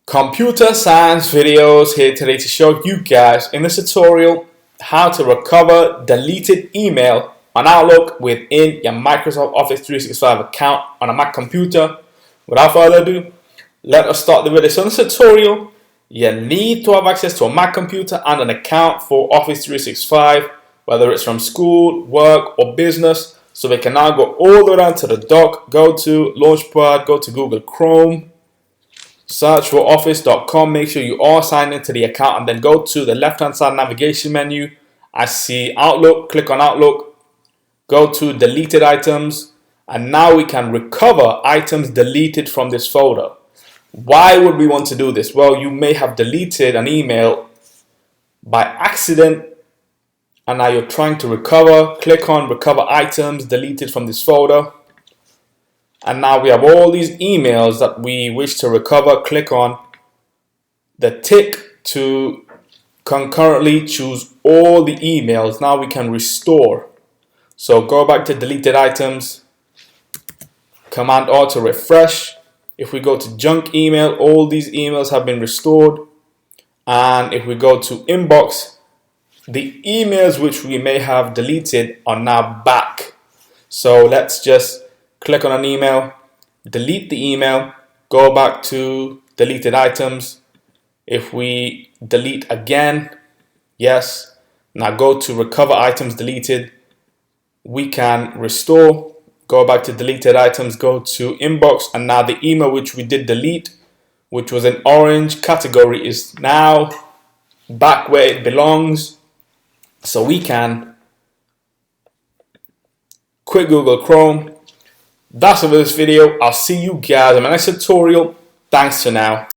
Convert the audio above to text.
Computer science videos here today to show you guys in this tutorial how to recover deleted email on Outlook within your Microsoft Office 365 account on a Mac computer. Without further ado, let us start the video. So in this tutorial, you need to have access to a Mac computer and an account for Office 365, whether it's from school, work, or business. So we can now go all the way down to the dock, go to Launchpad, go to Google Chrome, search for office.com, make sure you are signed into the account, and then go to the left hand side navigation menu. I see Outlook, click on Outlook, go to deleted items, and now we can recover items deleted from this folder. Why would we want to do this? Well, you may have deleted an email by accident and now you're trying to recover. Click on recover items deleted from this folder. And now we have all these emails that we wish to recover. Click on the tick to concurrently choose all the emails. Now we can restore. So go back to deleted items, Command R to refresh. If we go to junk email, all these emails have been restored. And if we go to inbox, the emails which we may have deleted are now back. So let's just click on an email, delete the email, go back to deleted items. If we delete again, yes. Now go to recover items deleted. We can restore, go back to deleted items, go to inbox, and now the email which we did delete, which was an orange category, is now back where it belongs. So we can quit Google Chrome. That's it for this video. I'll see you guys in my next tutorial. Thanks for now.